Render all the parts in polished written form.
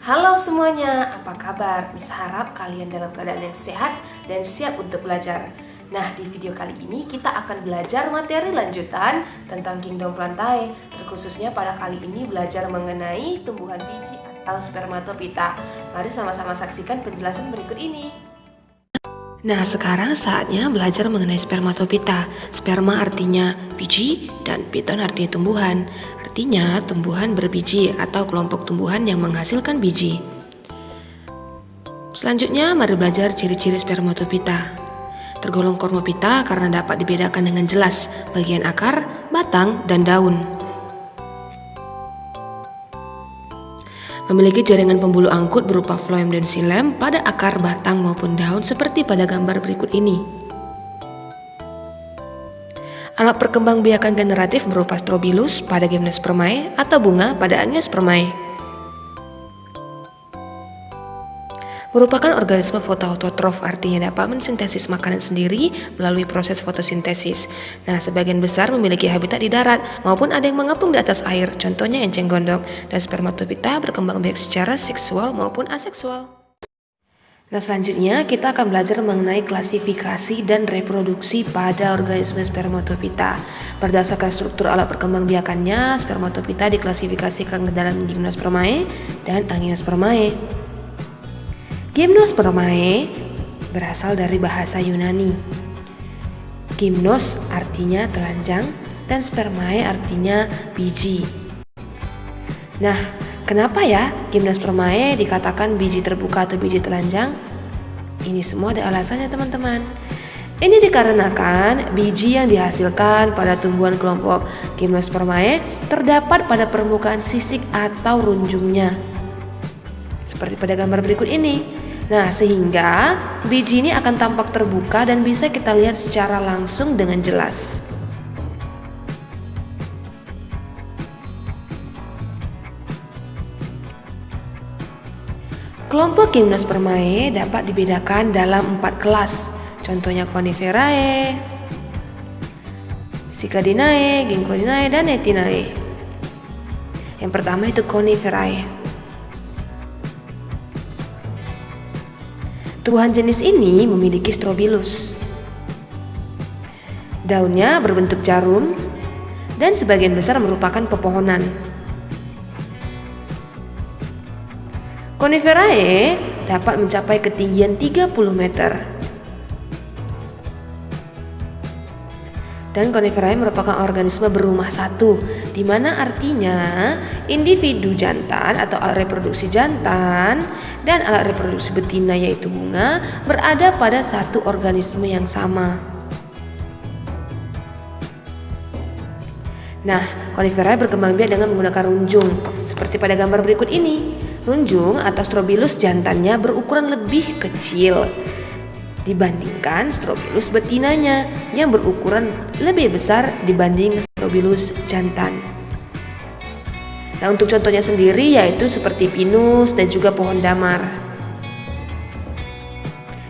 Halo semuanya, apa kabar? Bisa harap kalian dalam keadaan yang sehat dan siap untuk belajar. Nah, di video kali ini kita akan belajar materi lanjutan tentang Kingdom Plantae. Terkhususnya pada kali ini belajar mengenai tumbuhan biji atau spermatopita. Mari sama-sama saksikan penjelasan berikut ini. Nah, sekarang saatnya belajar mengenai spermatopita. Sperma artinya biji dan piton artinya tumbuhan. Artinya tumbuhan berbiji atau kelompok tumbuhan yang menghasilkan biji. Selanjutnya, mari belajar ciri-ciri spermatopita. Tergolong kormopita karena dapat dibedakan dengan jelas bagian akar, batang, dan daun. Memiliki jaringan pembuluh angkut berupa floem dan xilem pada akar, batang, maupun daun seperti pada gambar berikut ini. Alat perkembangbiakan generatif berupa strobilus pada Gymnospermae atau bunga pada Angiospermae. Merupakan organisme fotoautotrof, artinya dapat mensintesis makanan sendiri melalui proses fotosintesis. Nah, sebagian besar memiliki habitat di darat maupun ada yang mengapung di atas air, contohnya enceng gondok. Dan spermatopita berkembang biak secara seksual maupun aseksual. Nah, selanjutnya kita akan belajar mengenai klasifikasi dan reproduksi pada organisme spermatopita. Berdasarkan struktur alat perkembangbiakannya, spermatopita diklasifikasikan ke dalam Gymnospermae dan Angiospermae. Gymnospermae berasal dari bahasa Yunani. Gymnos artinya telanjang dan spermae artinya biji. Nah, kenapa ya Gymnospermae dikatakan biji terbuka atau biji telanjang? Ini semua ada alasannya, teman-teman. Ini dikarenakan biji yang dihasilkan pada tumbuhan kelompok Gymnospermae terdapat pada permukaan sisik atau runjungnya. Seperti pada gambar berikut ini. Nah, sehingga biji ini akan tampak terbuka dan bisa kita lihat secara langsung dengan jelas. Kelompok Gymnospermae dapat dibedakan dalam 4 kelas. Contohnya Coniferae, Cycadinae, Ginkgodinae, dan Echininae. Yang pertama itu Coniferae. Tumbuhan jenis ini memiliki strobilus. Daunnya berbentuk jarum dan sebagian besar merupakan pepohonan. Coniferae dapat mencapai ketinggian 30 meter. Dan Coniferae merupakan organisme berumah satu, di mana artinya individu jantan atau alat reproduksi jantan dan alat reproduksi betina yaitu bunga berada pada satu organisme yang sama. Nah, Coniferae berkembang biak dengan menggunakan runjung, seperti pada gambar berikut ini. Runjung atau strobilus jantannya berukuran lebih kecil dibandingkan strobilus betinanya yang berukuran lebih besar dibanding strobilus jantan. Nah, untuk contohnya sendiri yaitu seperti pinus dan juga pohon damar.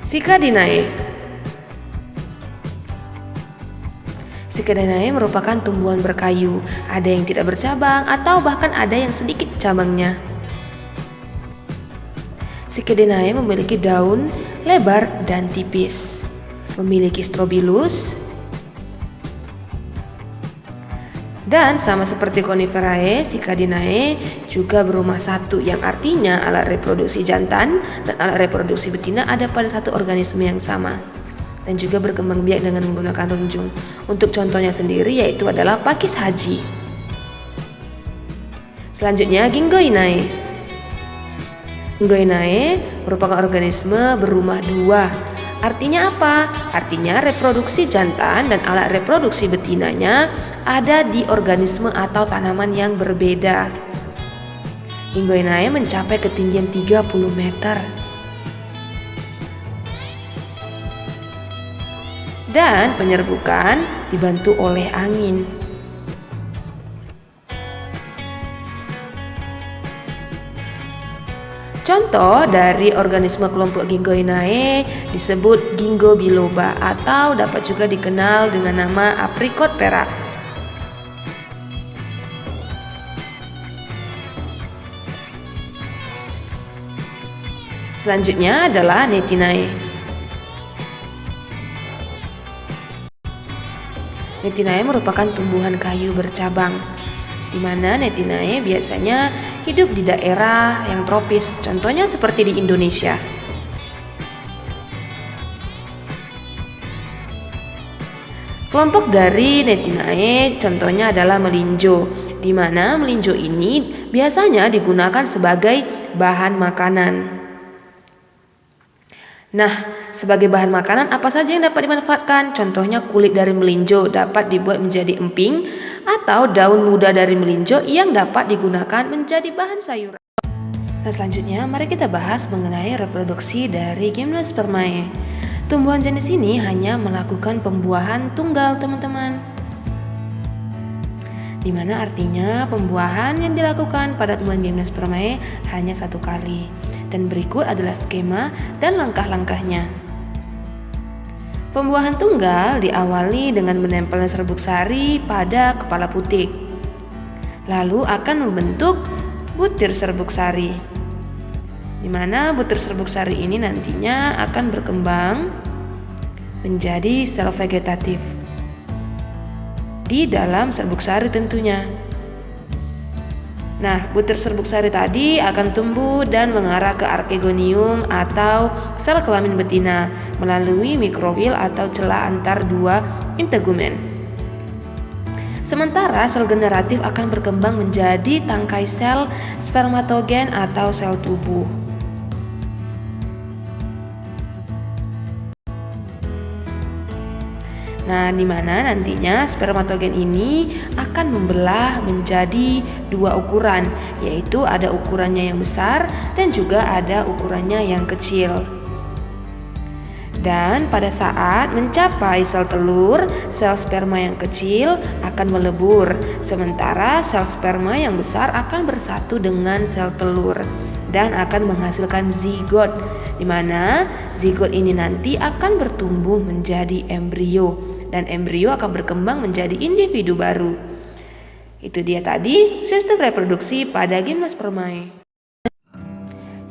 Cycadinae. Cycadinae merupakan tumbuhan berkayu, ada yang tidak bercabang atau bahkan ada yang sedikit cabangnya. Cycadinae memiliki daun lebar dan tipis, memiliki strobilus, dan sama seperti Coniferae, Cycadinae juga berumah satu, yang artinya alat reproduksi jantan dan alat reproduksi betina ada pada satu organisme yang sama, dan juga berkembang biak dengan menggunakan runjung. Untuk contohnya sendiri yaitu adalah pakis haji. Selanjutnya Ginkgodinae. Ginkgodinae merupakan organisme berumah dua. Artinya apa? Artinya reproduksi jantan dan alat reproduksi betinanya ada di organisme atau tanaman yang berbeda. Ginkgodinae mencapai ketinggian 30 meter. Dan penyerbukan dibantu oleh angin. Contoh dari organisme kelompok Ginkgodinae disebut Ginkgo biloba atau dapat juga dikenal dengan nama aprikot perak. Selanjutnya adalah Netinae. Netinae merupakan tumbuhan kayu bercabang, di mana Netinae biasanya hidup di daerah yang tropis, contohnya seperti di Indonesia. Kelompok dari Netinae contohnya adalah melinjo, di mana melinjo ini biasanya digunakan sebagai bahan makanan. Nah, sebagai bahan makanan apa saja yang dapat dimanfaatkan? Contohnya kulit dari melinjo dapat dibuat menjadi emping atau daun muda dari melinjo yang dapat digunakan menjadi bahan sayuran. Nah, selanjutnya mari kita bahas mengenai reproduksi dari Gymnospermae. Tumbuhan jenis ini hanya melakukan pembuahan tunggal, teman-teman. Di mana artinya pembuahan yang dilakukan pada tumbuhan Gymnospermae hanya satu kali. Dan berikut adalah skema dan langkah-langkahnya. Pembuahan tunggal diawali dengan menempelkan serbuk sari pada kepala putik. Lalu akan membentuk butir serbuk sari, di mana butir serbuk sari ini nantinya akan berkembang menjadi sel vegetatif di dalam serbuk sari tentunya. Nah, butir serbuk sari tadi akan tumbuh dan mengarah ke archegonium atau sel kelamin betina melalui mikrovil atau celah antar dua integumen. Sementara sel generatif akan berkembang menjadi tangkai sel spermatogen atau sel tubuh. Nah, di mana nantinya spermatogen ini akan membelah menjadi dua ukuran, yaitu ada ukurannya yang besar dan juga ada ukurannya yang kecil. Dan pada saat mencapai sel telur, sel sperma yang kecil akan melebur, sementara sel sperma yang besar akan bersatu dengan sel telur dan akan menghasilkan zigot, di mana zigot ini nanti akan bertumbuh menjadi embrio dan embrio akan berkembang menjadi individu baru. Itu dia tadi sistem reproduksi pada Gymnospermae.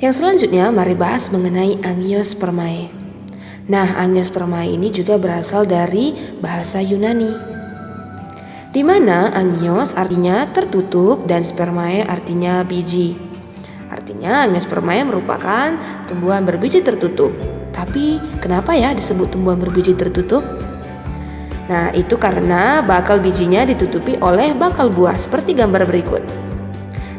Yang selanjutnya mari bahas mengenai Angiospermae. Nah, Angiospermae ini juga berasal dari bahasa Yunani, di mana angios artinya tertutup dan spermae artinya biji. Artinya Angiospermae merupakan tumbuhan berbiji tertutup. Tapi kenapa ya disebut tumbuhan berbiji tertutup? Nah, itu karena bakal bijinya ditutupi oleh bakal buah seperti gambar berikut.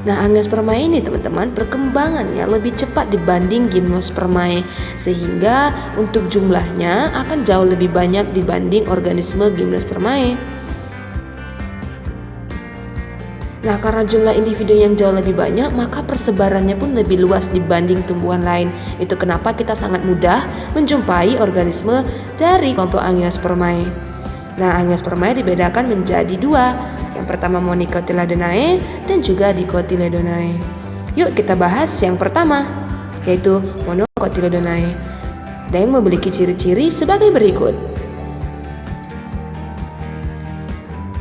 Nah, Angiospermae ini teman-teman perkembangannya lebih cepat dibanding Gymnospermae, sehingga untuk jumlahnya akan jauh lebih banyak dibanding organisme Gymnospermae. Nah, karena jumlah individu yang jauh lebih banyak, maka persebarannya pun lebih luas dibanding tumbuhan lain. Itu kenapa kita sangat mudah menjumpai organisme dari kelompok Angiospermae. Nah, Angiospermae dibedakan menjadi dua. Yang pertama Monocotyledonae dan juga Dicotyledonae. Yuk kita bahas yang pertama, yaitu Monocotyledonae, dan yang memiliki ciri-ciri sebagai berikut.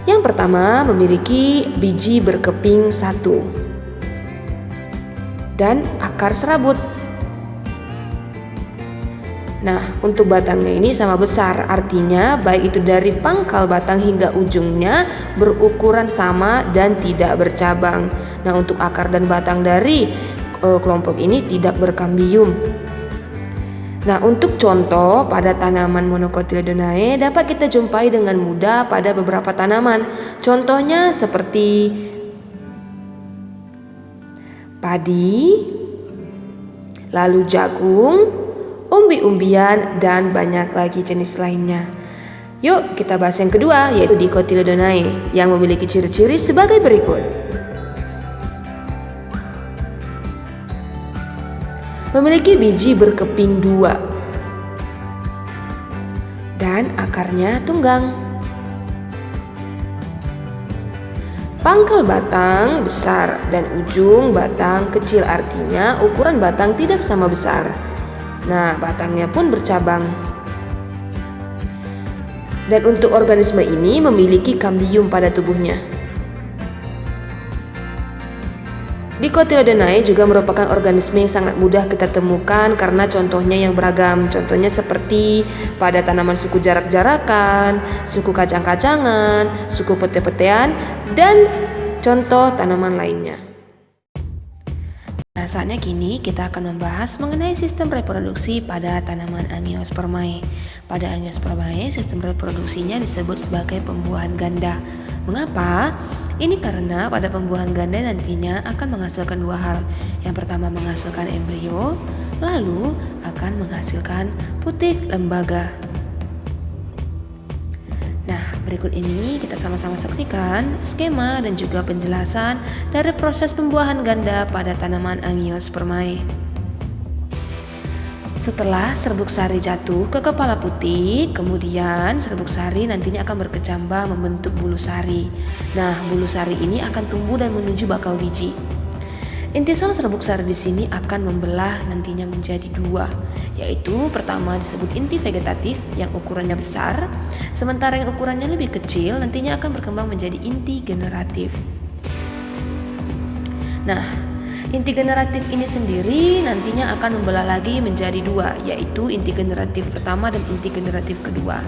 Yang pertama memiliki biji berkeping satu dan akar serabut. Nah, untuk batangnya ini sama besar, artinya baik itu dari pangkal batang hingga ujungnya berukuran sama dan tidak bercabang. Nah, untuk akar dan batang dari kelompok ini tidak berkambium. Nah, untuk contoh pada tanaman Monocotyledonae dapat kita jumpai dengan mudah pada beberapa tanaman. Contohnya seperti padi, lalu jagung, umbi-umbian, dan banyak lagi jenis lainnya. Yuk kita bahas yang kedua, yaitu Dicotyledonae yang memiliki ciri-ciri sebagai berikut. Memiliki biji berkeping dua dan akarnya tunggang. Pangkal batang besar dan ujung batang kecil, artinya ukuran batang tidak sama besar. Nah, batangnya pun bercabang. Dan untuk organisme ini memiliki kambium pada tubuhnya. Dicotyledonea juga merupakan organisme yang sangat mudah kita temukan karena contohnya yang beragam. Contohnya seperti pada tanaman suku jarak-jarakan, suku kacang-kacangan, suku pete-petean, dan contoh tanaman lainnya. Nah, saatnya kini kita akan membahas mengenai sistem reproduksi pada tanaman Angiospermae. Pada Angiospermae, sistem reproduksinya disebut sebagai pembuahan ganda. Mengapa? Ini karena pada pembuahan ganda nantinya akan menghasilkan dua hal. Yang pertama menghasilkan embrio, lalu akan menghasilkan putik lembaga. Nah, berikut ini kita sama-sama saksikan skema dan juga penjelasan dari proses pembuahan ganda pada tanaman Angiospermae. Setelah serbuk sari jatuh ke kepala putik, kemudian serbuk sari nantinya akan berkecambah membentuk bulu sari. Nah, bulu sari ini akan tumbuh dan menuju bakal biji. Inti sel serbuk sari di sini akan membelah nantinya menjadi dua, yaitu pertama disebut inti vegetatif yang ukurannya besar, sementara yang ukurannya lebih kecil nantinya akan berkembang menjadi inti generatif. Nah, inti generatif ini sendiri nantinya akan membelah lagi menjadi dua, yaitu inti generatif pertama dan inti generatif kedua.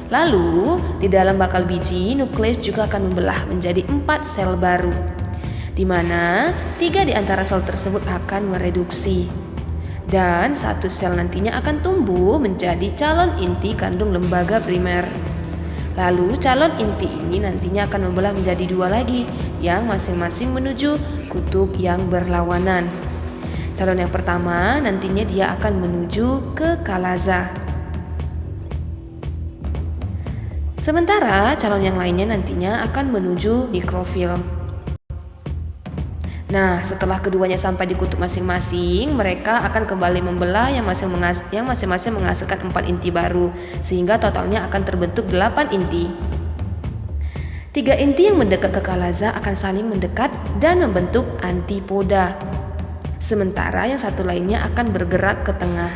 Lalu, di dalam bakal biji, nukleus juga akan membelah menjadi 4 sel baru, di mana 3 di antara sel tersebut akan mereduksi. Dan 1 sel nantinya akan tumbuh menjadi calon inti kandung lembaga primer. Lalu calon inti ini nantinya akan membelah menjadi 2 lagi, yang masing-masing menuju kutub yang berlawanan. Calon yang pertama nantinya dia akan menuju ke kalaza. Sementara calon yang lainnya nantinya akan menuju mikrofil. Nah, setelah keduanya sampai di kutub masing-masing, mereka akan kembali membelah yang masing-masing menghasilkan 4 inti baru, sehingga totalnya akan terbentuk 8 inti. 3 inti yang mendekat ke kalaza akan saling mendekat dan membentuk antipoda, sementara yang satu lainnya akan bergerak ke tengah.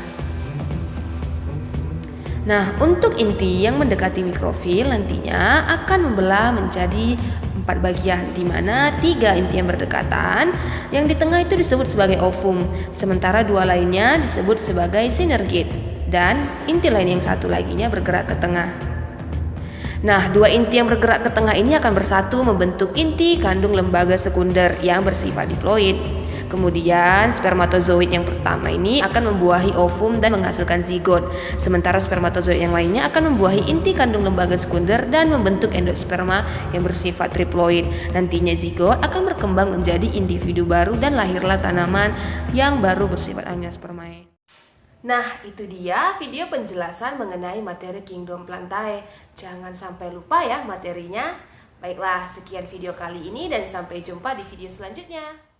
Nah, untuk inti yang mendekati mikrofil nantinya akan membelah menjadi 4 bagian, di mana 3 inti yang berdekatan, yang di tengah itu disebut sebagai ovum, sementara 2 lainnya disebut sebagai sinergit, dan inti lain yang satu laginya bergerak ke tengah. Nah, 2 inti yang bergerak ke tengah ini akan bersatu membentuk inti kandung lembaga sekunder yang bersifat diploid. Kemudian spermatozoid yang pertama ini akan membuahi ovum dan menghasilkan zigot, sementara spermatozoid yang lainnya akan membuahi inti kandung lembaga sekunder dan membentuk endosperma yang bersifat triploid. Nantinya zigot akan berkembang menjadi individu baru dan lahirlah tanaman yang baru bersifat Angiospermae. Nah, itu dia video penjelasan mengenai materi Kingdom Plantae. Jangan sampai lupa ya materinya. Baiklah, sekian video kali ini dan sampai jumpa di video selanjutnya.